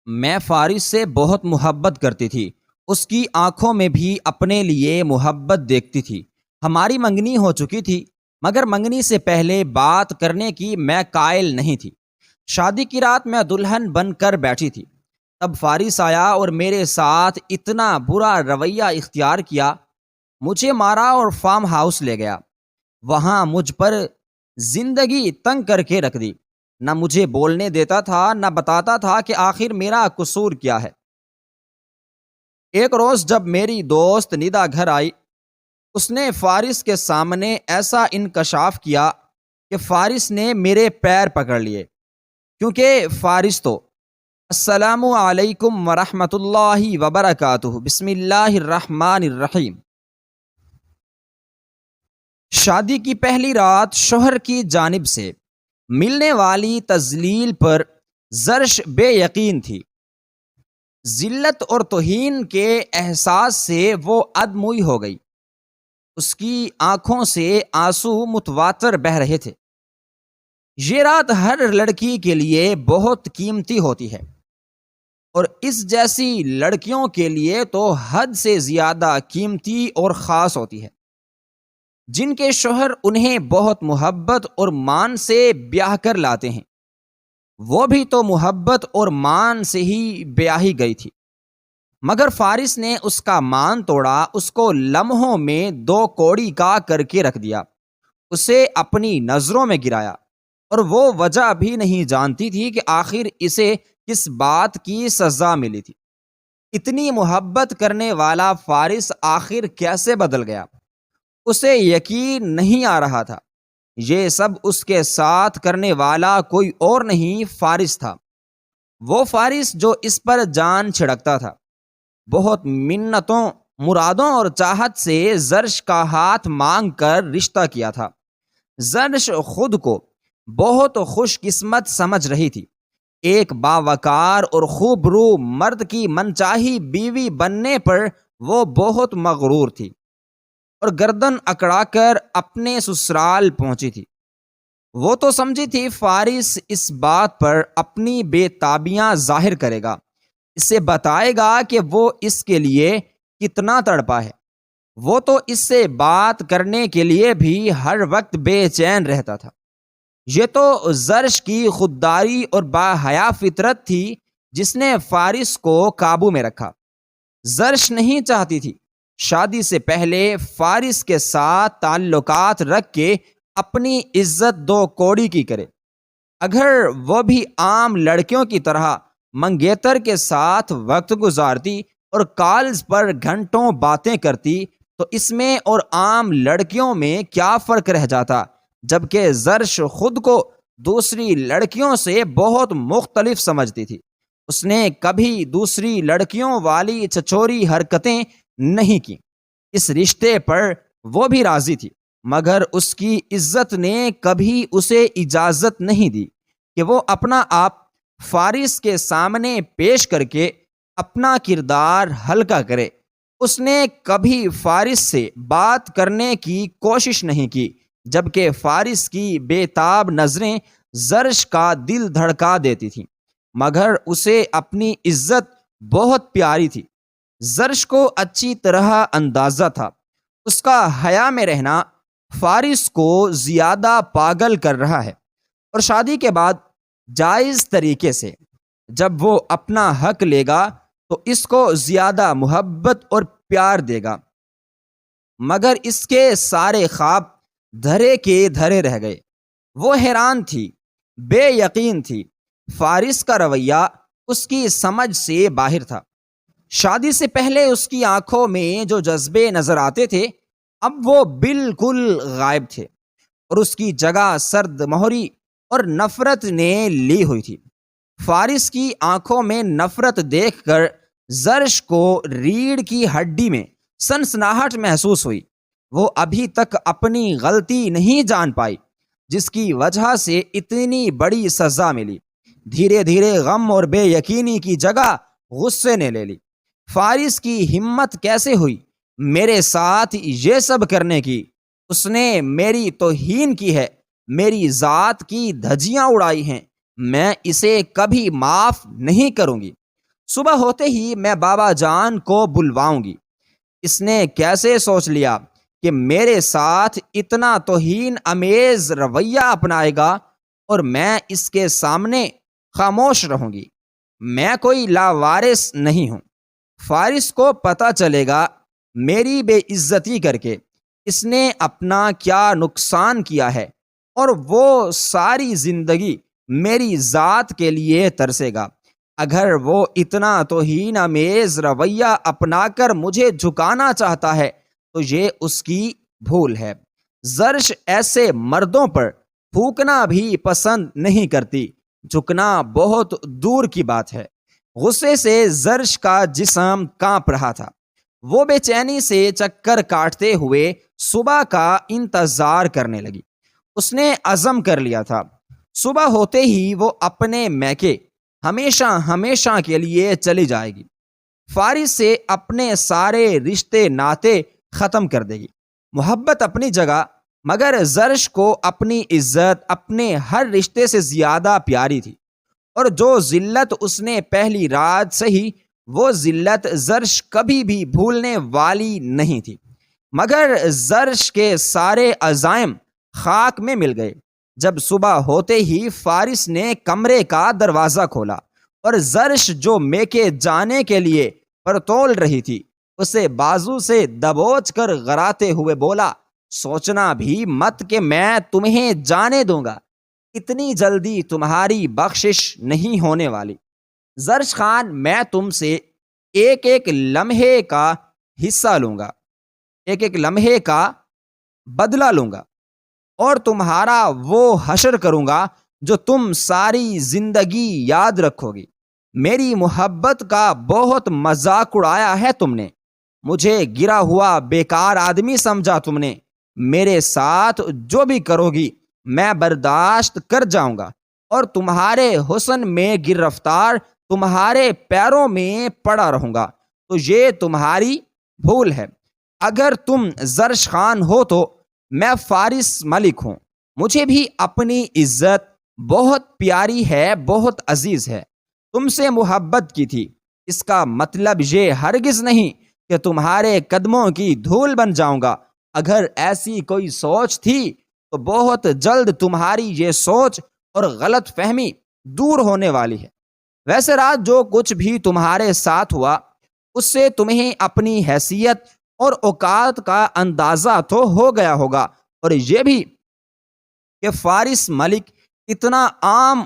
میں فارس سے بہت محبت کرتی تھی۔ اس کی آنکھوں میں بھی اپنے لیے محبت دیکھتی تھی۔ ہماری منگنی ہو چکی تھی، مگر منگنی سے پہلے بات کرنے کی میں قائل نہیں تھی۔ شادی کی رات میں دلہن بن کر بیٹھی تھی، تب فارس آیا اور میرے ساتھ اتنا برا رویہ اختیار کیا، مجھے مارا اور فارم ہاؤس لے گیا۔ وہاں مجھ پر زندگی تنگ کر کے رکھ دی۔ نہ مجھے بولنے دیتا تھا، نہ بتاتا تھا کہ آخر میرا قصور کیا ہے۔ ایک روز جب میری دوست ندا گھر آئی، اس نے فارس کے سامنے ایسا انکشاف کیا کہ فارس نے میرے پیر پکڑ لیے، کیونکہ فارس تو السلام علیکم ورحمۃ اللہ وبرکاتہ، بسم اللہ الرحمن الرحیم۔ شادی کی پہلی رات شوہر کی جانب سے ملنے والی تذلیل پر زرش بے یقین تھی۔ ذلت اور توہین کے احساس سے وہ ادموئی ہو گئی۔ اس کی آنکھوں سے آنسو متواتر بہہ رہے تھے۔ یہ رات ہر لڑکی کے لیے بہت قیمتی ہوتی ہے، اور اس جیسی لڑکیوں کے لیے تو حد سے زیادہ قیمتی اور خاص ہوتی ہے۔ جن کے شوہر انہیں بہت محبت اور مان سے بیاہ کر لاتے ہیں، وہ بھی تو محبت اور مان سے ہی بیاہی گئی تھی، مگر فارس نے اس کا مان توڑا، اس کو لمحوں میں دو کوڑی کا کر کے رکھ دیا، اسے اپنی نظروں میں گرایا، اور وہ وجہ بھی نہیں جانتی تھی کہ آخر اسے کس بات کی سزا ملی تھی۔ اتنی محبت کرنے والا فارس آخر کیسے بدل گیا؟ اسے یقین نہیں آ رہا تھا۔ یہ سب اس کے ساتھ کرنے والا کوئی اور نہیں، فارس تھا۔ وہ فارس جو اس پر جان چھڑکتا تھا۔ بہت منتوں، مرادوں اور چاہت سے زرش کا ہاتھ مانگ کر رشتہ کیا تھا۔ زرش خود کو بہت خوش قسمت سمجھ رہی تھی۔ ایک باوقار اور خوبرو مرد کی منچاہی بیوی بننے پر وہ بہت مغرور تھی، اور گردن اکڑا کر اپنے سسرال پہنچی تھی۔ وہ تو سمجھی تھی فارس اس بات پر اپنی بے تابیاں ظاہر کرے گا، اسے بتائے گا کہ وہ اس کے لیے کتنا تڑپا ہے۔ وہ تو اس سے بات کرنے کے لیے بھی ہر وقت بے چین رہتا تھا۔ یہ تو زرش کی خودداری اور باحیا فطرت تھی جس نے فارس کو قابو میں رکھا۔ زرش نہیں چاہتی تھی شادی سے پہلے فارس کے ساتھ تعلقات رکھ کے اپنی عزت دو کوڑی کی کرے۔ اگر وہ بھی عام لڑکیوں کی طرح منگیتر کے ساتھ وقت گزارتی اور کالز پر گھنٹوں باتیں کرتی تو اس میں اور عام لڑکیوں میں کیا فرق رہ جاتا؟ جبکہ زرش خود کو دوسری لڑکیوں سے بہت مختلف سمجھتی تھی۔ اس نے کبھی دوسری لڑکیوں والی چچوری حرکتیں نہیں کی۔ اس رشتے پر وہ بھی راضی تھی، مگر اس کی عزت نے کبھی اسے اجازت نہیں دی کہ وہ اپنا آپ فارس کے سامنے پیش کر کے اپنا کردار ہلکا کرے۔ اس نے کبھی فارس سے بات کرنے کی کوشش نہیں کی، جبکہ فارس کی بے تاب نظریں زرش کا دل دھڑکا دیتی تھیں، مگر اسے اپنی عزت بہت پیاری تھی۔ زرش کو اچھی طرح اندازہ تھا اس کا حیا میں رہنا فارس کو زیادہ پاگل کر رہا ہے، اور شادی کے بعد جائز طریقے سے جب وہ اپنا حق لے گا تو اس کو زیادہ محبت اور پیار دے گا۔ مگر اس کے سارے خواب دھرے کے دھرے رہ گئے۔ وہ حیران تھی، بے یقین تھی۔ فارس کا رویہ اس کی سمجھ سے باہر تھا۔ شادی سے پہلے اس کی آنکھوں میں جو جذبے نظر آتے تھے اب وہ بالکل غائب تھے، اور اس کی جگہ سرد مہری اور نفرت نے لی ہوئی تھی۔ فارس کی آنکھوں میں نفرت دیکھ کر زرش کو ریڑھ کی ہڈی میں سنسناہٹ محسوس ہوئی۔ وہ ابھی تک اپنی غلطی نہیں جان پائی جس کی وجہ سے اتنی بڑی سزا ملی۔ دھیرے دھیرے غم اور بے یقینی کی جگہ غصے نے لے لی۔ فارس کی ہمت کیسے ہوئی میرے ساتھ یہ سب کرنے کی؟ اس نے میری توہین کی ہے، میری ذات کی دھجیاں اڑائی ہیں، میں اسے کبھی معاف نہیں کروں گی۔ صبح ہوتے ہی میں بابا جان کو بلواؤں گی۔ اس نے کیسے سوچ لیا کہ میرے ساتھ اتنا توہین امیز رویہ اپنائے گا اور میں اس کے سامنے خاموش رہوں گی؟ میں کوئی لاوارث نہیں ہوں۔ فارس کو پتہ چلے گا میری بے عزتی کر کے اس نے اپنا کیا نقصان کیا ہے، اور وہ ساری زندگی میری ذات کے لیے ترسے گا۔ اگر وہ اتنا توہین امیز رویہ اپنا کر مجھے جھکانا چاہتا ہے تو یہ اس کی بھول ہے۔ زرش ایسے مردوں پر پھونکنا بھی پسند نہیں کرتی، جھکنا بہت دور کی بات ہے۔ غصے سے زرش کا جسم کانپ رہا تھا۔ وہ بے چینی سے چکر کاٹتے ہوئے صبح کا انتظار کرنے لگی۔ اس نے عزم کر لیا تھا صبح ہوتے ہی وہ اپنے میکے ہمیشہ ہمیشہ کے لیے چلی جائے گی۔ فارس سے اپنے سارے رشتے ناتے ختم کر دے گی۔ محبت اپنی جگہ، مگر زرش کو اپنی عزت اپنے ہر رشتے سے زیادہ پیاری تھی، اور جو ذلت اس نے پہلی رات سہی وہ ذلت زرش کبھی بھی بھولنے والی نہیں تھی۔ مگر زرش کے سارے عزائم خاک میں مل گئے جب صبح ہوتے ہی فارس نے کمرے کا دروازہ کھولا اور زرش جو میکے جانے کے لیے پرتول رہی تھی اسے بازو سے دبوچ کر غراتے ہوئے بولا، سوچنا بھی مت کہ میں تمہیں جانے دوں گا، اتنی جلدی تمہاری بخشش نہیں ہونے والی۔ زرش خان، میں تم سے ایک ایک لمحے کا حصہ لوں گا، ایک ایک لمحے کا بدلہ لوں گا، اور تمہارا وہ حشر کروں گا جو تم ساری زندگی یاد رکھو گی۔ میری محبت کا بہت مذاق اڑایا ہے تم نے، مجھے گرا ہوا بیکار آدمی سمجھا تم نے۔ میرے ساتھ جو بھی کرو گی میں برداشت کر جاؤں گا، اور تمہارے حسن میں گرفتار تمہارے پیروں میں پڑا رہوں گا، تو یہ تمہاری بھول ہے۔ اگر تم زرش خان ہو تو میں فارس ملک ہوں، مجھے بھی اپنی عزت بہت پیاری ہے، بہت عزیز ہے، تم سے محبت کی تھی۔ اس کا مطلب یہ ہرگز نہیں کہ تمہارے قدموں کی دھول بن جاؤں گا۔ اگر ایسی کوئی سوچ تھی تو بہت جلد تمہاری یہ سوچ اور غلط فہمی دور ہونے والی ہے۔ ویسے رات جو کچھ بھی تمہارے ساتھ ہوا اس سے تمہیں اپنی حیثیت اور اوقات کا اندازہ تو ہو گیا ہوگا، اور یہ بھی کہ فارس ملک اتنا عام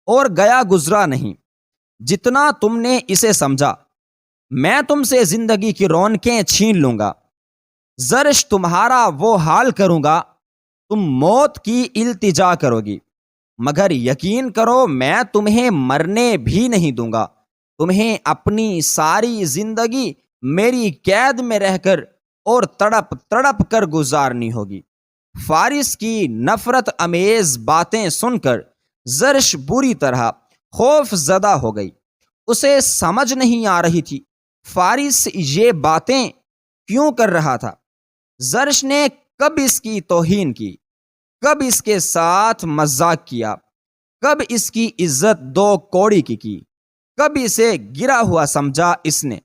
اور گیا گزرا نہیں جتنا تم نے اسے سمجھا۔ میں تم سے زندگی کی رونقیں چھین لوں گا، زرش تمہارا وہ حال کروں گا، تم موت کی التجا کرو گی، مگر یقین کرو میں تمہیں مرنے بھی نہیں دوں گا۔ تمہیں اپنی ساری زندگی میری قید میں رہ کر اور تڑپ تڑپ کر گزارنی ہوگی۔ فارس کی نفرت امیز باتیں سن کر زرش بری طرح خوف زدہ ہو گئی۔ اسے سمجھ نہیں آ رہی تھی فارس یہ باتیں کیوں کر رہا تھا۔ زرش نے کب اس کی توہین کی، کب اس کے ساتھ مذاق کیا، کب اس کی عزت دو کوڑی کی، کب اسے گرا ہوا سمجھا۔ اس نے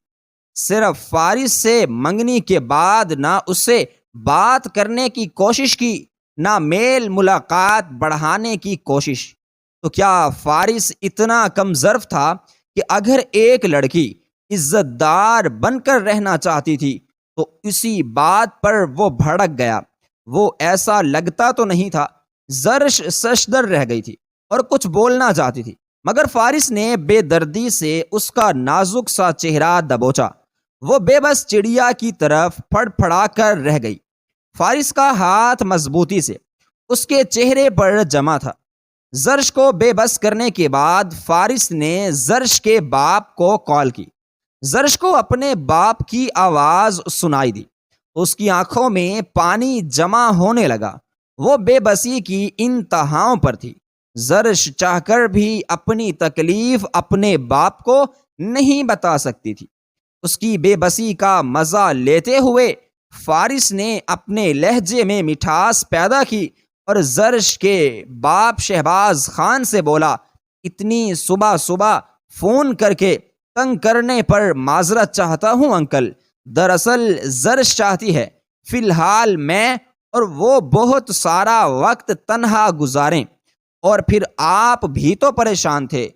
صرف فارس سے منگنی کے بعد نہ اس سے بات کرنے کی کوشش کی، نہ میل ملاقات بڑھانے کی کوشش۔ تو کیا فارس اتنا کم ظرف تھا کہ اگر ایک لڑکی عزت دار بن کر رہنا چاہتی تھی تو اسی بات پر وہ بھڑک گیا؟ وہ ایسا لگتا تو نہیں تھا۔ زرش سشدر رہ گئی تھی اور کچھ بولنا چاہتی تھی، مگر فارس نے بے دردی سے اس کا نازک سا چہرہ دبوچا۔ وہ بے بس چڑیا کی طرف پھڑ پھڑا کر رہ گئی۔ فارس کا ہاتھ مضبوطی سے اس کے چہرے پر جمع تھا۔ زرش کو بے بس کرنے کے بعد فارس نے زرش کے باپ کو کال کی۔ زرش کو اپنے باپ کی آواز سنائی دی، اس کی آنکھوں میں پانی جمع ہونے لگا۔ وہ بے بسی کی انتہاؤں پر تھی۔ زرش چاہ کر بھی اپنی تکلیف اپنے باپ کو نہیں بتا سکتی تھی۔ اس کی بے بسی کا مزہ لیتے ہوئے فارس نے اپنے لہجے میں مٹھاس پیدا کی اور زرش کے باپ شہباز خان سے بولا، اتنی صبح صبح فون کر کے تنگ کرنے پر معذرت چاہتا ہوں انکل. دراصل زرش چاہتی ہے فی الحال میں اور وہ بہت سارا وقت تنہا گزاریں، اور پھر آپ بھی تو پریشان تھے.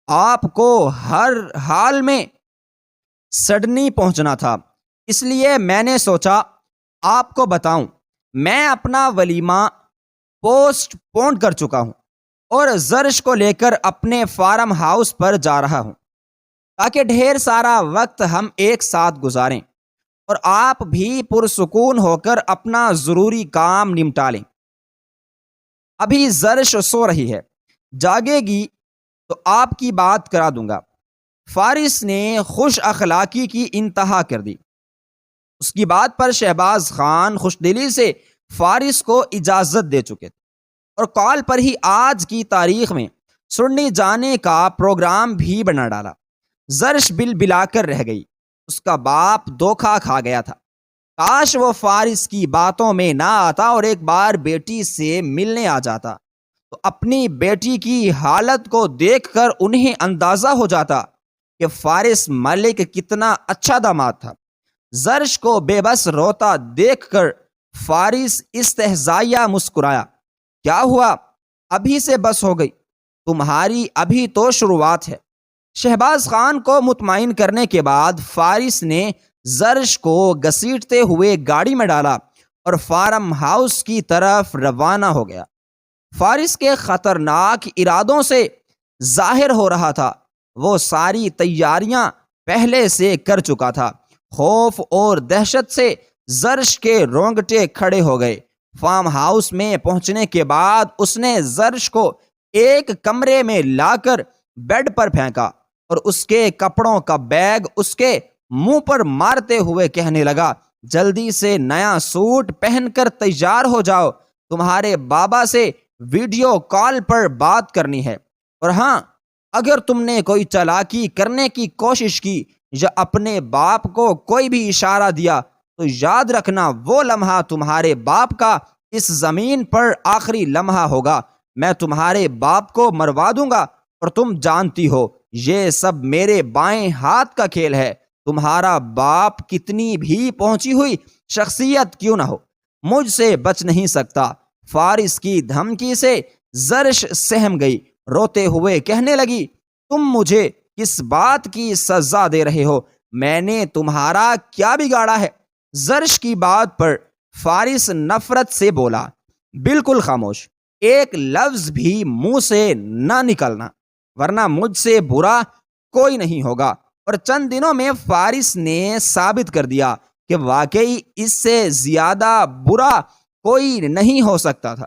آپ کو ہر حال میں سڈنی پہنچنا تھا، اس لیے میں نے سوچا آپ کو بتاؤں. میں اپنا ولیمہ پوسٹ پون کر چکا ہوں اور زرش کو لے کر اپنے فارم ہاؤس پر جا رہا ہوں تاکہ ڈھیر سارا وقت ہم ایک ساتھ گزاریں اور آپ بھی پرسکون ہو کر اپنا ضروری کام نمٹا لیں. ابھی زرش سو رہی ہے، جاگے گی تو آپ کی بات کرا دوں گا. فارس نے خوش اخلاقی کی انتہا کر دی. اس کی بات پر شہباز خان خوش دلی سے فارس کو اجازت دے چکے تھے اور کال پر ہی آج کی تاریخ میں سننے جانے کا پروگرام بھی بنا ڈالا. زرش بل بلا کر رہ گئی. اس کا باپ دھوکا کھا گیا تھا. کاش وہ فارس کی باتوں میں نہ آتا اور ایک بار بیٹی سے ملنے آ جاتا تو اپنی بیٹی کی حالت کو دیکھ کر انہیں اندازہ ہو جاتا کہ فارس ملک کتنا اچھا داماد تھا. زرش کو بے بس روتا دیکھ کر فارس استہزائیہ مسکرایا. کیا ہوا؟ ابھی سے بس ہو گئی، تمہاری ابھی تو شروعات ہے. شہباز خان کو مطمئن کرنے کے بعد فارس نے زرش کو گھسیٹتے ہوئے گاڑی میں ڈالا اور فارم ہاؤس کی طرف روانہ ہو گیا. فارس کے خطرناک ارادوں سے ظاہر ہو رہا تھا وہ ساری تیاریاں پہلے سے کر چکا تھا. خوف اور دہشت سے زرش کے رونگٹے کھڑے ہو گئے. فارم ہاؤس میں پہنچنے کے بعد اس نے زرش کو ایک کمرے میں لا کر بیڈ پر پھینکا اور اس کے کپڑوں کا بیگ اس کے منہ پر مارتے ہوئے کہنے لگا، جلدی سے نیا سوٹ پہن کر تیار ہو جاؤ، تمہارے بابا سے ویڈیو کال پر بات کرنی ہے. اور ہاں، اگر تم نے کوئی چالاکی کرنے کی کوشش کی یا اپنے باپ کو کوئی بھی اشارہ دیا تو یاد رکھنا وہ لمحہ تمہارے باپ کا اس زمین پر آخری لمحہ ہوگا. میں تمہارے باپ کو مروا دوں گا اور تم جانتی ہو یہ سب میرے بائیں ہاتھ کا کھیل ہے. تمہارا باپ کتنی بھی پہنچی ہوئی شخصیت کیوں نہ ہو مجھ سے بچ نہیں سکتا. فارس کی دھمکی سے زرش سہم گئی. روتے ہوئے کہنے لگی، تم مجھے کس بات کی سزا دے رہے ہو؟ میں نے تمہارا کیا بگاڑا ہے؟ زرش کی بات پر فارس نفرت سے بولا، بالکل خاموش، ایک لفظ بھی منہ سے نہ نکلنا ورنہ مجھ سے برا کوئی نہیں ہوگا. اور چند دنوں میں فارس نے ثابت کر دیا کہ واقعی اس سے زیادہ برا کوئی نہیں ہو سکتا تھا.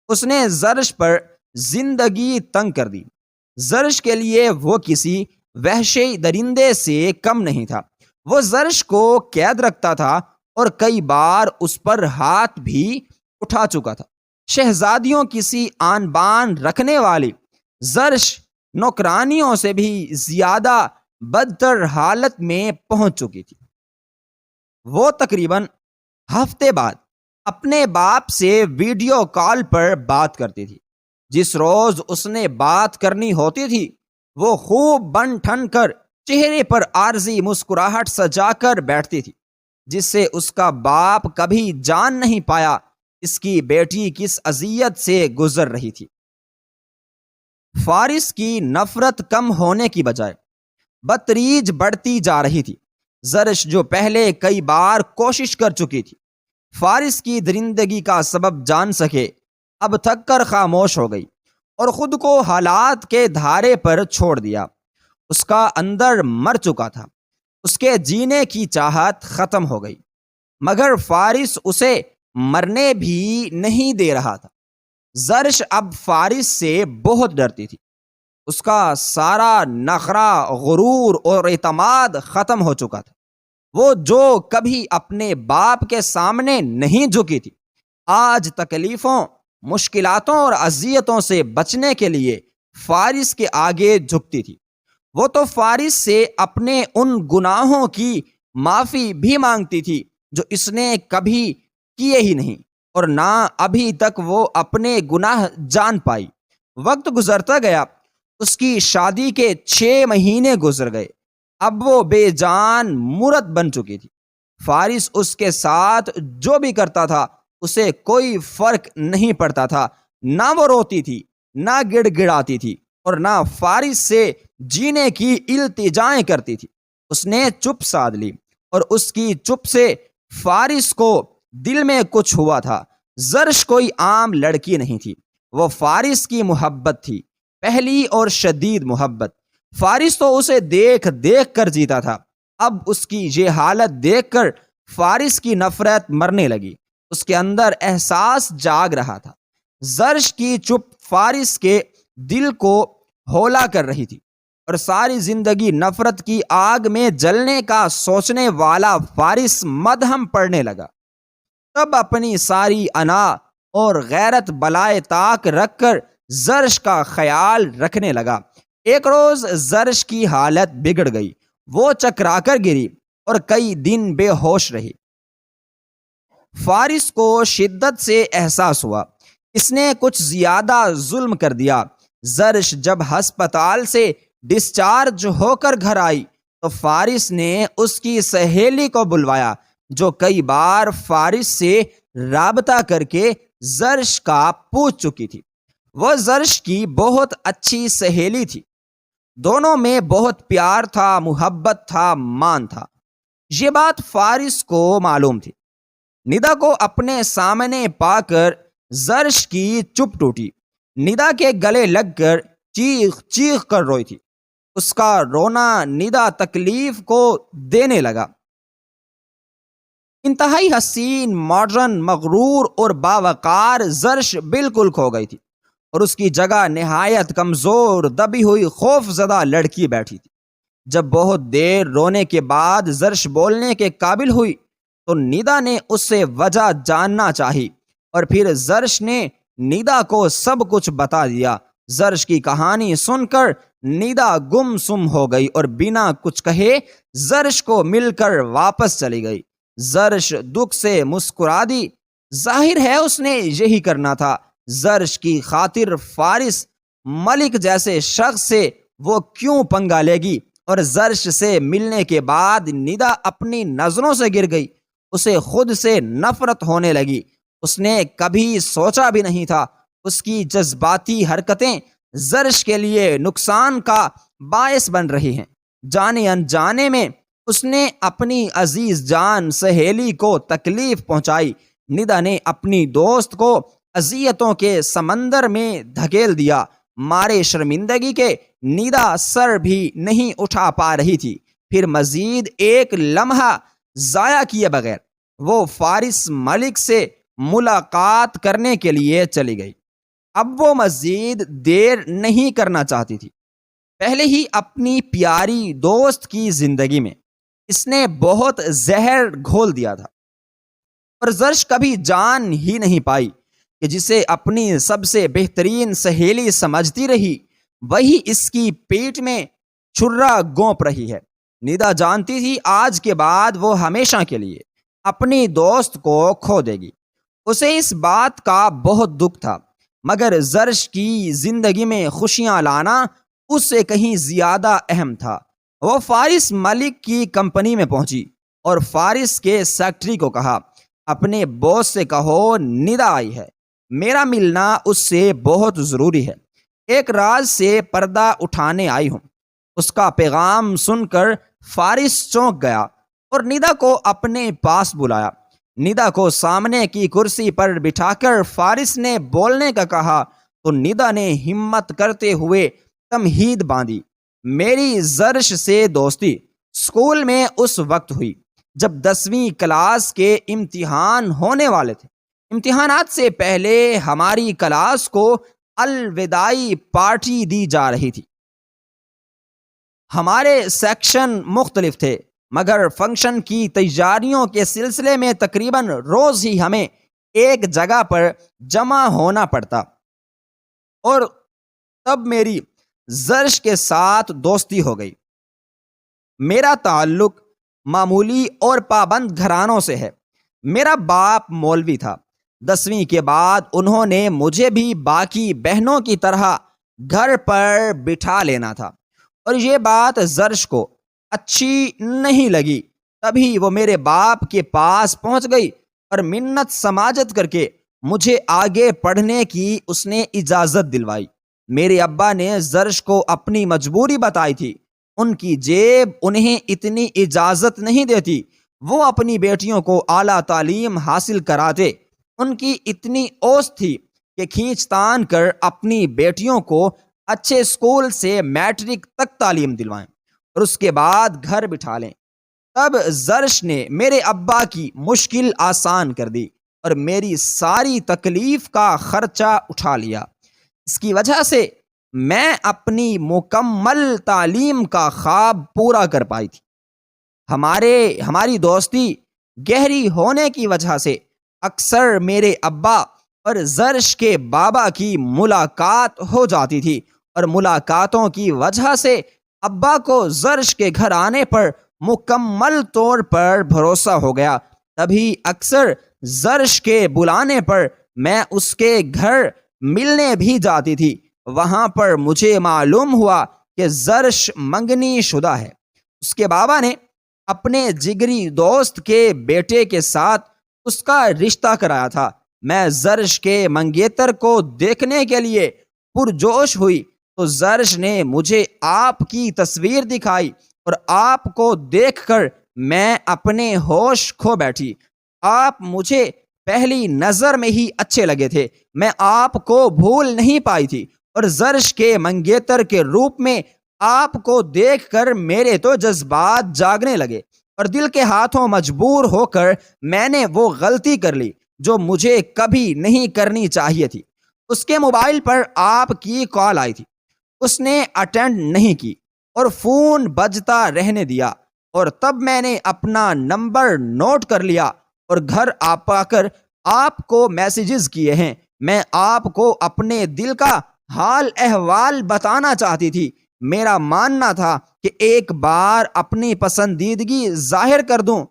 اس نے زرش پر زندگی تنگ کر دی. زرش کے لیے وہ کسی وحشی درندے سے کم نہیں تھا. وہ زرش کو قید رکھتا تھا اور کئی بار اس پر ہاتھ بھی اٹھا چکا تھا. شہزادیوں کسی آن بان رکھنے والی زرش نوکرانیوں سے بھی زیادہ بدتر حالت میں پہنچ چکی تھی. وہ تقریباً ہفتے بعد اپنے باپ سے ویڈیو کال پر بات کرتی تھی. جس روز اس نے بات کرنی ہوتی تھی وہ خوب بن ٹھن کر چہرے پر عارضی مسکراہٹ سجا کر بیٹھتی تھی، جس سے اس کا باپ کبھی جان نہیں پایا اس کی بیٹی کس اذیت سے گزر رہی تھی. فارس کی نفرت کم ہونے کی بجائے بتدریج بڑھتی جا رہی تھی. زرش جو پہلے کئی بار کوشش کر چکی تھی فارس کی درندگی کا سبب جان سکے، اب تھک کر خاموش ہو گئی اور خود کو حالات کے دھارے پر چھوڑ دیا. اس کا اندر مر چکا تھا، اس کے جینے کی چاہت ختم ہو گئی، مگر فارس اسے مرنے بھی نہیں دے رہا تھا. زرش اب فارس سے بہت ڈرتی تھی. اس کا سارا نخرہ، غرور اور اعتماد ختم ہو چکا تھا. وہ جو کبھی اپنے باپ کے سامنے نہیں جھکی تھی، آج تکلیفوں، مشکلاتوں اور اذیتوں سے بچنے کے لیے فارس کے آگے جھکتی تھی. وہ تو فارس سے اپنے ان گناہوں کی معافی بھی مانگتی تھی جو اس نے کبھی کیے ہی نہیں، اور نہ ابھی تک وہ اپنے گناہ جان پائی. وقت گزرتا گیا. اس کی شادی کے 6 مہینے گزر گئے. اب وہ بے جان مورت بن چکی تھی۔ فارس اس کے ساتھ جو بھی کرتا تھا اسے کوئی فرق نہیں پڑتا تھا، نہ وہ روتی تھی، نہ گڑ گڑاتی تھی، اور نہ فارس سے جینے کی التجائیں کرتی تھی۔ اس نے چپ سادھ لی، اور اس کی چپ سے فارس کو دل میں کچھ ہوا تھا۔ زرش کوئی عام لڑکی نہیں تھی، وہ فارس کی محبت تھی، پہلی اور شدید محبت۔ فارس تو اسے دیکھ دیکھ کر جیتا تھا، اب اس کی یہ حالت دیکھ کر فارس کی نفرت مرنے لگی، اس کے اندر احساس جاگ رہا تھا۔ زرش کی چپ فارس کے دل کو ہولا کر رہی تھی، اور ساری زندگی نفرت کی آگ میں جلنے کا سوچنے والا فارس مدہم پڑنے لگا۔ تب اپنی ساری انا اور غیرت بالائے طاق رکھ کر زرش کا خیال رکھنے لگا۔ ایک روز زرش کی حالت بگڑ گئی، وہ چکرا کر گری اور کئی دن بے ہوش رہی۔ فارس کو شدت سے احساس ہوا اس نے کچھ زیادہ ظلم کر دیا۔ زرش جب ہسپتال سے ڈسچارج ہو کر گھر آئی تو فارس نے اس کی سہیلی کو بلوایا، جو کئی بار فارس سے رابطہ کر کے زرش کا پوچھ چکی تھی۔ وہ زرش کی بہت اچھی سہیلی تھی، دونوں میں بہت پیار تھا، محبت تھا، مان تھا۔ یہ بات فارس کو معلوم تھی۔ ندا کو اپنے سامنے پا کر زرش کی چپ ٹوٹی، ندا کے گلے لگ کر چیخ چیخ کر روئی تھی۔ اس کا رونا ندا تکلیف کو دینے لگا۔ انتہائی حسین، ماڈرن، مغرور اور باوقار زرش بالکل کھو گئی تھی، اور اس کی جگہ نہایت کمزور، دبی ہوئی، خوف زدہ لڑکی بیٹھی تھی۔ جب بہت دیر رونے کے بعد زرش بولنے کے قابل ہوئی تو ندا نے اس سے وجہ جاننا چاہی، اور پھر زرش نے ندا کو سب کچھ بتا دیا۔ زرش کی کہانی سن کر ندا گم سم ہو گئی اور بنا کچھ کہے زرش کو مل کر واپس چلی گئی۔ زرش دکھ سے مسکرا دی، ظاہر ہے اس نے یہی کرنا تھا۔ زرش کی خاطر فارس ملک جیسے شخص سے وہ کیوں پنگا لے گی؟ اور زرش سے ملنے کے بعد ندا اپنی نظروں سے گر گئی، اسے خود سے نفرت ہونے لگی۔ اس نے کبھی سوچا بھی نہیں تھا اس کی جذباتی حرکتیں زرش کے لیے نقصان کا باعث بن رہی ہیں۔ جانے انجانے میں اس نے اپنی عزیز جان سہیلی کو تکلیف پہنچائی۔ ندا نے اپنی دوست کو اذیتوں کے سمندر میں دھکیل دیا۔ مارے شرمندگی کے ندا سر بھی نہیں اٹھا پا رہی تھی۔ پھر مزید ایک لمحہ ضائع کیے بغیر وہ فارس ملک سے ملاقات کرنے کے لیے چلی گئی۔ اب وہ مزید دیر نہیں کرنا چاہتی تھی۔ پہلے ہی اپنی پیاری دوست کی زندگی میں اس نے بہت زہر گھول دیا تھا، اور زرش کبھی جان ہی نہیں پائی کہ جسے اپنی سب سے بہترین سہیلی سمجھتی رہی وہی اس کی پیٹ میں چھرا گونپ رہی ہے۔ ندا جانتی تھی آج کے بعد وہ ہمیشہ کے لیے اپنی دوست کو کھو دے گی۔ اسے اس بات کا بہت دکھ تھا، مگر زرش کی زندگی میں خوشیاں لانا اس سے کہیں زیادہ اہم تھا۔ وہ فارس ملک کی کمپنی میں پہنچی اور فارس کے سیکرٹری کو کہا، اپنے باس سے کہو ندا آئی ہے، میرا ملنا اس سے بہت ضروری ہے، ایک راز سے پردہ اٹھانے آئی ہوں۔ اس کا پیغام سن کر فارس چونک گیا اور ندا کو اپنے پاس بلایا۔ ندا کو سامنے کی کرسی پر بٹھا کر فارس نے بولنے کا کہا تو ندا نے ہمت کرتے ہوئے تمہید باندھی، میری زرش سے دوستی اسکول میں اس وقت ہوئی جب 10ویں کلاس کے امتحان ہونے والے تھے۔ امتحانات سے پہلے ہماری کلاس کو الوداعی پارٹی دی جا رہی تھی۔ ہمارے سیکشن مختلف تھے، مگر فنکشن کی تیاریوں کے سلسلے میں تقریباً روز ہی ہمیں ایک جگہ پر جمع ہونا پڑتا، اور تب میری زرش کے ساتھ دوستی ہو گئی۔ میرا تعلق معمولی اور پابند گھرانوں سے ہے۔ میرا باپ مولوی تھا۔ 10ویں کے بعد انہوں نے مجھے بھی باقی بہنوں کی طرح گھر پر بٹھا لینا تھا، اور یہ بات زرش کو اچھی نہیں لگی۔ تبھی وہ میرے باپ کے پاس پہنچ گئی اور منت سماجت کر کے مجھے آگے پڑھنے کی اس نے اجازت دلوائی۔ میرے ابا نے زرش کو اپنی مجبوری بتائی تھی، ان کی جیب انہیں اتنی اجازت نہیں دیتی، وہ اپنی بیٹیوں کو اعلیٰ تعلیم حاصل کراتے۔ ان کی اتنی اوس تھی کہ کھینچ تان کر اپنی بیٹیوں کو اچھے اسکول سے میٹرک تک تعلیم دلوائیں اور اس کے بعد گھر بٹھا لیں۔ تب زرش نے میرے ابا کی مشکل آسان کر دی اور میری ساری تکلیف کا خرچہ اٹھا لیا۔ اس کی وجہ سے میں اپنی مکمل تعلیم کا خواب پورا کر پائی تھی۔ ہماری دوستی گہری ہونے کی وجہ سے اکثر میرے ابا اور زرش کے بابا کی ملاقات ہو جاتی تھی، اور ملاقاتوں کی وجہ سے ابا کو زرش کے گھر آنے پر مکمل طور پر بھروسہ ہو گیا۔ تبھی اکثر زرش کے بلانے پر میں اس کے گھر ملنے بھی جاتی تھی۔ وہاں پر مجھے معلوم ہوا کہ زرش منگنی شدہ ہے۔ اس کے بابا نے اپنے جگری دوست کے بیٹے کے ساتھ اس کا رشتہ کرایا تھا۔ میں زرش کے منگیتر کو دیکھنے کے لیے پرجوش ہوئی تو زرش نے مجھے آپ کی تصویر دکھائی، اور آپ کو دیکھ کر میں اپنے ہوش کھو بیٹھی۔ آپ مجھے پہلی نظر میں ہی اچھے لگے تھے، میں آپ کو بھول نہیں پائی تھی، اور زرش کے منگیتر کے روپ میں آپ کو دیکھ کر میرے تو جذبات جاگنے لگے، اور دل کے ہاتھوں مجبور ہو کر میں نے وہ غلطی کر لی جو مجھے کبھی نہیں کرنی چاہیے تھی۔ اس کے موبائل پر آپ کی کال آئی تھی، اس نے اٹینڈ نہیں کی اور فون بجتا رہنے دیا، اور تب میں نے اپنا نمبر نوٹ کر لیا اور گھر آ کر آپ کو میسیجز کیے ہیں۔ میں آپ کو اپنے دل کا حال احوال بتانا چاہتی تھی۔ میرا ماننا تھا کہ ایک بار اپنی پسندیدگی ظاہر کر دوں،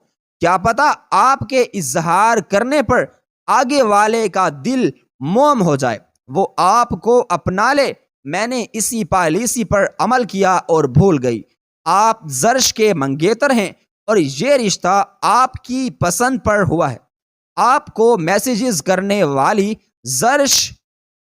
کیا پتا آپ کے اظہار کرنے پر آگے والے کا دل موم ہو جائے، وہ آپ کو اپنا لے۔ میں نے اسی پالیسی پر عمل کیا اور بھول گئی۔ آپ زرش کے منگیتر ہیں اور یہ رشتہ آپ کی پسند پر ہوا ہے۔ آپ کو میسیجز کرنے والی زرش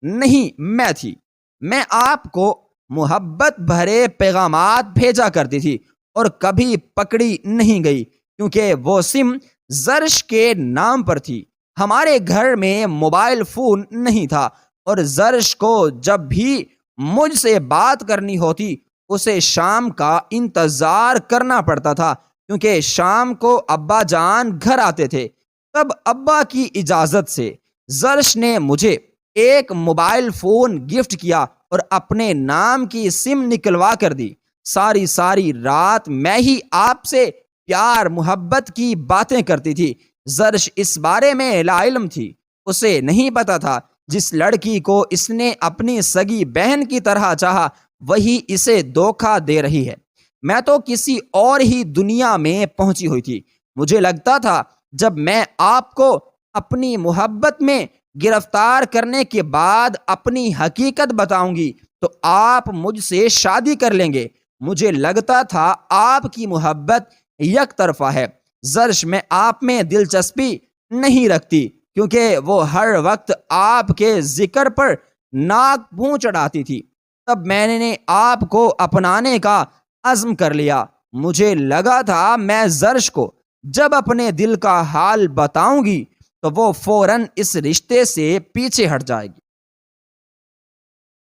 نہیں میں تھی۔ میں آپ کو محبت بھرے پیغامات بھیجا کرتی تھی اور کبھی پکڑی نہیں گئی، کیونکہ وہ سم زرش کے نام پر تھی۔ ہمارے گھر میں موبائل فون نہیں تھا، اور زرش کو جب بھی مجھ سے بات کرنی ہوتی اسے شام کا انتظار کرنا پڑتا تھا، کیونکہ شام کو ابا جان گھر آتے تھے۔ تب ابا کی اجازت سے زرش نے مجھے ایک موبائل فون گفٹ کیا اور اپنے نام کی سم نکلوا کر دی۔ ساری رات میں ہی آپ سے پیار محبت کی باتیں کرتی تھی۔ زرش اس بارے میں لا علم تھی، اسے نہیں پتا تھا جس لڑکی کو اس نے اپنی سگی بہن کی طرح چاہا وہی اسے دھوکہ دے رہی ہے۔ میں تو کسی اور ہی دنیا میں پہنچی ہوئی تھی۔ مجھے لگتا تھا جب میں آپ کو اپنی محبت میں گرفتار کرنے کے بعد اپنی حقیقت بتاؤں گی تو آپ مجھ سے شادی کر لیں گے۔ مجھے لگتا تھا آپ کی محبت یک طرفہ ہے۔ زرش میں آپ میں دلچسپی نہیں رکھتی، کیونکہ وہ ہر وقت آپ کے ذکر پر ناک منہ چڑھاتی تھی۔ تب میں نے آپ کو اپنانے کا عزم کر لیا۔ مجھے لگا تھا میں زرش کو جب اپنے دل کا حال بتاؤں گی تو وہ فوراً اس رشتے سے پیچھے ہٹ جائے گی،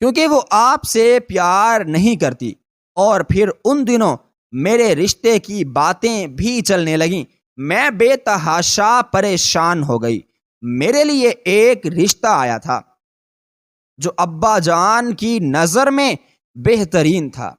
کیونکہ وہ آپ سے پیار نہیں کرتی۔ اور پھر ان دنوں میرے رشتے کی باتیں بھی چلنے لگیں۔ میں بے تحاشا پریشان ہو گئی۔ میرے لیے ایک رشتہ آیا تھا جو ابا جان کی نظر میں بہترین تھا،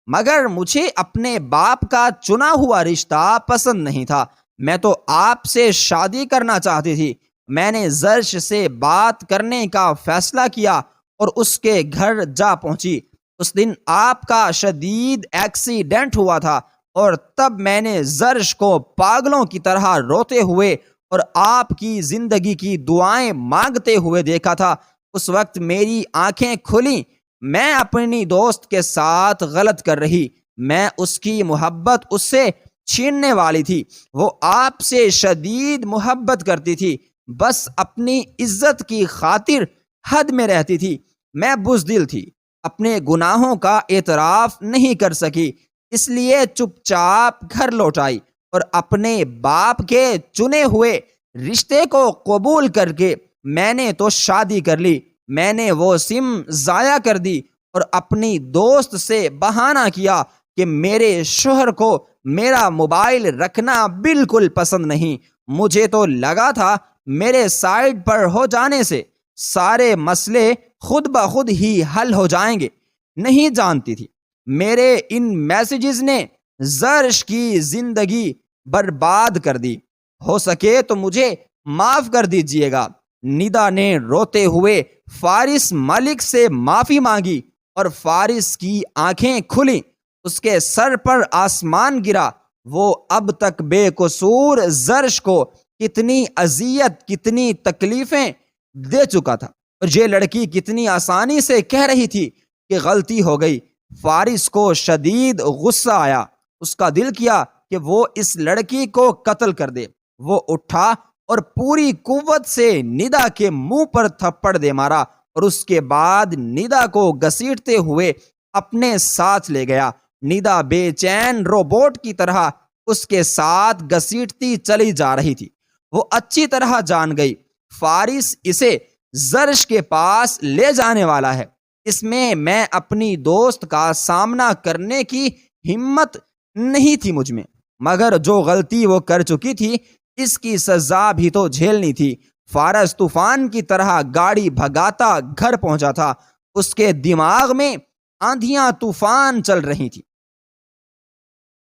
مگر مجھے اپنے باپ کا چنا ہوا رشتہ پسند نہیں تھا۔ میں تو آپ سے شادی کرنا چاہتی تھی۔ میں نے زرش سے بات کرنے کا فیصلہ کیا اور اس کے گھر جا پہنچی۔ اس دن آپ کا شدید ایکسیڈنٹ ہوا تھا، اور تب میں نے زرش کو پاگلوں کی طرح روتے ہوئے اور آپ کی زندگی کی دعائیں مانگتے ہوئے دیکھا تھا۔ اس وقت میری آنکھیں کھلیں۔ میں اپنی دوست کے ساتھ غلط کر رہی۔ میں اس کی محبت اس سے چھیننے والی تھی۔ وہ آپ سے شدید محبت کرتی تھی، بس اپنی عزت کی خاطر حد میں رہتی تھی۔ میں بزدل تھی، اپنے گناہوں کا اعتراف نہیں کر سکی، اس لیے چپ چاپ گھر لوٹ آئی اور اپنے باپ کے چنے ہوئے رشتے کو قبول کر کے میں نے تو شادی کر لی۔ میں نے وہ سم ضائع کر دی اور اپنی دوست سے بہانہ کیا کہ میرے شوہر کو میرا موبائل رکھنا بالکل پسند نہیں۔ مجھے تو لگا تھا میرے سائڈ پر ہو جانے سے سارے مسئلے خود بخود ہی حل ہو جائیں گے۔ نہیں جانتی تھی میرے ان میسیجز نے زرش کی زندگی برباد کر دی۔ ہو سکے تو مجھے معاف کر دیجئے گا۔ ندا نے روتے ہوئے فارس ملک سے معافی مانگی اور فارس کی آنکھیں کھلیں، اس کے سر پر آسمان گرا۔ وہ اب تک بے قصور زرش کو کتنی اذیت، کتنی تکلیفیں دے چکا تھا، اور یہ لڑکی کتنی آسانی سے کہہ رہی تھی کہ غلطی ہو گئی۔ فارس کو شدید غصہ آیا، اس کا دل کیا کہ وہ اس لڑکی کو قتل کر دے۔ وہ اٹھا اور پوری قوت سے ندا کے منہ پر تھپڑ دے مارا اور اس کے بعد ندا کو گھسیٹتے ہوئے اپنے ساتھ لے گیا۔ ندا بے چین روبوٹ کی طرح اس کے ساتھ گھسیٹتی چلی جا رہی تھی۔ وہ اچھی طرح جان گئی فارس اسے زرش کے پاس لے جانے والا ہے۔ اس میں اپنی دوست کا سامنا کرنے کی ہمت نہیں تھی مجھ میں، مگر جو غلطی وہ کر چکی تھی اس کی سزا بھی تو جھیلنی تھی۔ فارس طوفان کی طرح گاڑی بھگاتا گھر پہنچا تھا، اس کے دماغ میں آندھیاں طوفان چل رہی تھی۔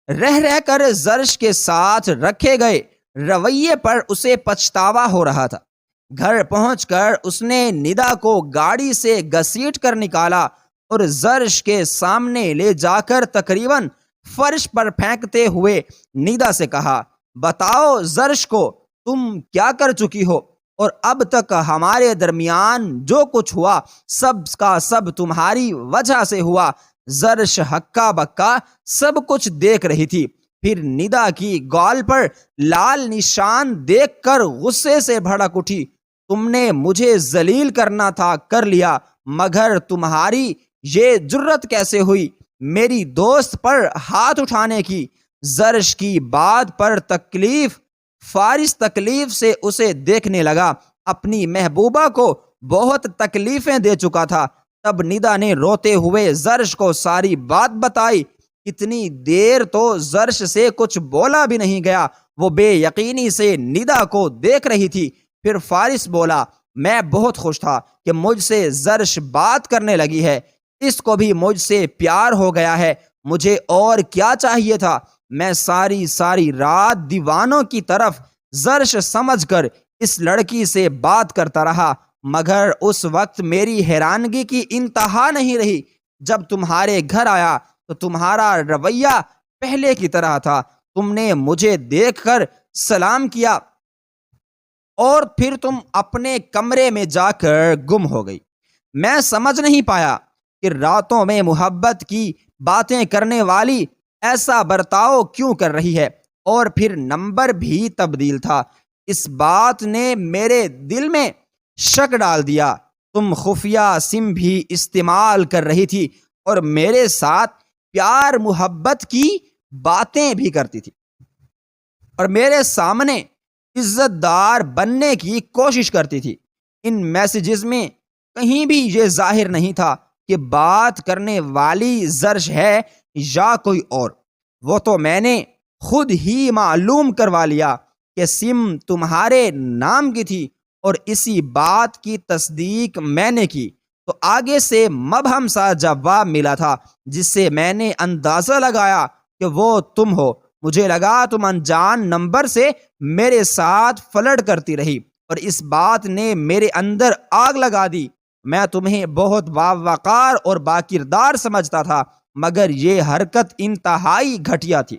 رہ کر زرش کے ساتھ رکھے گئے رویے پر اسے پچھتاوا ہو رہا تھا۔ گھر پہنچ کر اس نے ندا کو گاڑی سے گھسیٹ کر نکالا اور زرش کے سامنے لے جا کر تقریباً فرش پر پھینکتے ہوئے ندا سے کہا، بتاؤ زرش کو تم کیا کر چکی ہو، اور اب تک ہمارے درمیان جو کچھ ہوا سب کا سب تمہاری وجہ سے ہوا۔ زرش ہکا بکا سب کچھ دیکھ رہی تھی، پھر ندا کی گال پر لال نشان دیکھ کر غصے سے بھڑک اٹھی، تم نے مجھے ذلیل کرنا تھا، کر لیا، مگر تمہاری یہ جرت کیسے ہوئی میری دوست پر ہاتھ اٹھانے کی؟ زرش کی بات پر فارس تکلیف سے اسے دیکھنے لگا، اپنی محبوبہ کو بہت تکلیفیں دے چکا تھا۔ تب ندا نے روتے ہوئے زرش کو ساری بات بتائی۔ اتنی دیر تو زرش سے کچھ بولا بھی نہیں گیا، وہ بے یقینی سے ندا کو دیکھ رہی تھی۔ پھر فارس بولا، میں بہت خوش تھا کہ مجھ سے زرش بات کرنے لگی ہے، اس کو بھی مجھ سے پیار ہو گیا ہے، مجھے اور کیا چاہیے تھا؟ میں ساری رات دیوانوں کی طرف زرش سمجھ کر اس لڑکی سے بات کرتا رہا، مگر اس وقت میری حیرانگی کی انتہا نہیں رہی۔ جب تمہارے گھر آیا تو تمہارا رویہ پہلے کی طرح تھا، تم نے مجھے دیکھ کر سلام کیا اور پھر تم اپنے کمرے میں جا کر گم ہو گئی۔ میں سمجھ نہیں پایا کہ راتوں میں محبت کی باتیں کرنے والی ایسا برتاؤ کیوں کر رہی ہے، اور پھر نمبر بھی تبدیل تھا۔ اس بات نے میرے دل میں شک ڈال دیا۔ تم خفیہ سم بھی استعمال کر رہی تھی اور میرے ساتھ پیار محبت کی باتیں بھی کرتی تھی اور میرے سامنے عزت دار بننے کی کوشش کرتی تھی۔ ان میسیجز میں کہیں بھی یہ ظاہر نہیں تھا کہ بات کرنے والی زرش ہے یا کوئی اور۔ وہ تو میں نے خود ہی معلوم کروا لیا کہ سم تمہارے نام کی تھی، اور اسی بات کی تصدیق میں نے کی تو آگے سے مبہم سا جواب ملا تھا، جس سے میں نے اندازہ لگایا کہ وہ تم ہو۔ مجھے لگا تم انجان نمبر سے میرے ساتھ فلرٹ کرتی رہی اور اس بات نے میرے اندر آگ لگا دی۔ میں تمہیں بہت باوقار اور باکردار سمجھتا تھا، مگر یہ حرکت انتہائی گھٹیا تھی۔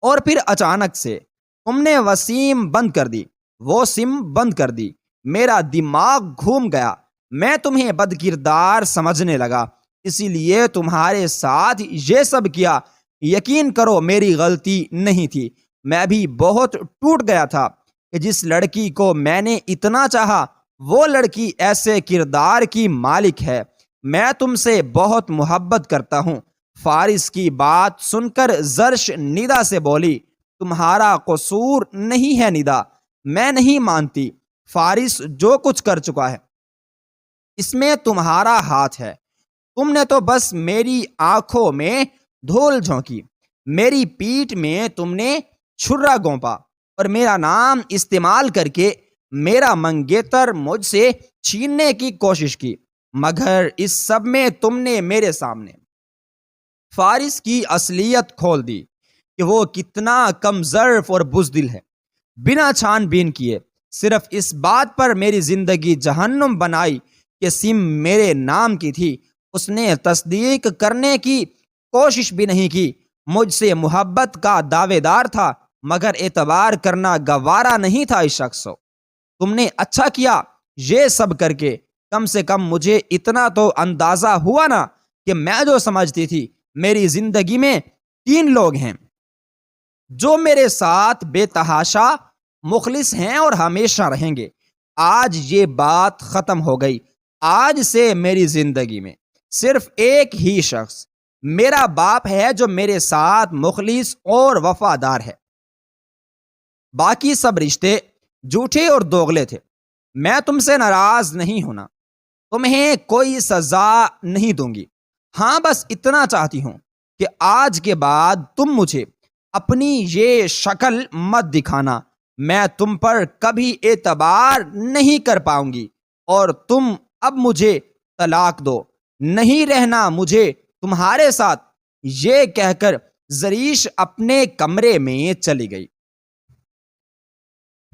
اور پھر اچانک سے تم نے وہ سم بند کر دی۔ میرا دماغ گھوم گیا، میں تمہیں بدکردار سمجھنے لگا اسی لیے تمہارے ساتھ یہ سب کیا۔ یقین کرو میری غلطی نہیں تھی، میں بھی بہت ٹوٹ گیا تھا کہ جس لڑکی کو میں نے اتنا چاہا وہ لڑکی ایسے کردار کی مالک ہے۔ میں تم سے بہت محبت کرتا ہوں۔ فارس کی بات سن کر زرش ندا سے بولی، تمہارا قصور نہیں ہے ندا، میں نہیں مانتی۔ فارس جو کچھ کر چکا ہے اس میں تمہارا ہاتھ ہے۔ تم نے تو بس میری آنکھوں میں دھول جھونکی، میری پیٹھ میں تم نے چھرا گونپا اور میرا نام استعمال کر کے میرا منگیتر مجھ سے چھیننے کی کوشش کی، مگر اس سب میں تم نے میرے سامنے فارس کی اصلیت کھول دی کہ وہ کتنا کم ظرف اور بزدل ہے۔ بنا چھان بین کیے صرف اس بات پر میری زندگی جہنم بنائی کہ سم میرے نام کی تھی۔ اس نے تصدیق کرنے کی کوشش بھی نہیں کی۔ مجھ سے محبت کا دعوے دار تھا مگر اعتبار کرنا گوارا نہیں تھا اس شخص کو۔ تم نے اچھا کیا یہ سب کر کے، کم سے کم مجھے اتنا تو اندازہ ہوا نا کہ میں جو سمجھتی تھی میری زندگی میں 3 لوگ ہیں جو میرے ساتھ بے تحاشا مخلص ہیں اور ہمیشہ رہیں گے۔ آج یہ بات ختم ہو گئی۔ آج سے میری زندگی میں صرف ایک ہی شخص میرا باپ ہے جو میرے ساتھ مخلص اور وفادار ہے۔ باقی سب رشتے جھوٹے اور دوغلے تھے۔ میں تم سے ناراض نہیں ہونا، تمہیں کوئی سزا نہیں دوں گی۔ ہاں بس اتنا چاہتی ہوں کہ آج کے بعد تم مجھے اپنی یہ شکل مت دکھانا۔ میں تم پر کبھی اعتبار نہیں کر پاؤں گی اور تم اب مجھے طلاق دو، نہیں رہنا مجھے تمہارے ساتھ۔ یہ کہہ کر زریش اپنے کمرے میں چلی گئی۔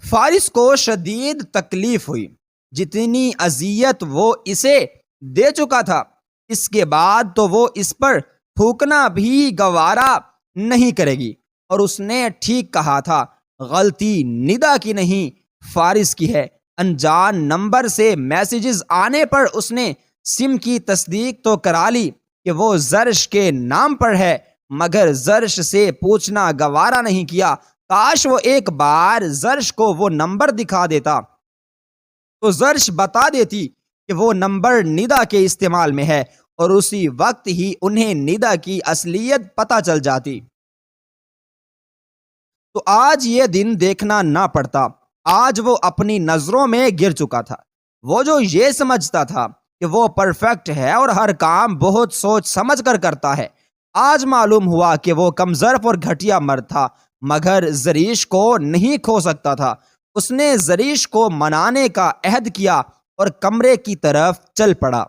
فارس کو شدید تکلیف ہوئی، جتنی اذیت وہ اسے دے چکا تھا اس کے بعد تو وہ اس پر تھوکنا بھی گوارا نہیں کرے گی۔ اور اس نے ٹھیک کہا تھا، غلطی ندا کی نہیں فارس کی ہے۔ انجان نمبر سے میسیجز آنے پر اس نے سم کی تصدیق تو کرا لی کہ وہ زرش کے نام پر ہے، مگر زرش سے پوچھنا گوارا نہیں کیا۔ کاش وہ ایک بار زرش کو وہ نمبر دکھا دیتا تو زرش بتا دیتی کہ وہ نمبر ندا کے استعمال میں ہے، اور اسی وقت ہی انہیں ندا کی اصلیت پتہ چل جاتی تو آج یہ دن دیکھنا نہ پڑتا۔ آج وہ اپنی نظروں میں گر چکا تھا۔ وہ جو یہ سمجھتا تھا کہ وہ پرفیکٹ ہے اور ہر کام بہت سوچ سمجھ کر کرتا ہے، آج معلوم ہوا کہ وہ کم ظرف اور گھٹیا مرد تھا، مگر زریش کو نہیں کھو سکتا تھا۔ اس نے زریش کو منانے کا عہد کیا اور کمرے کی طرف چل پڑا۔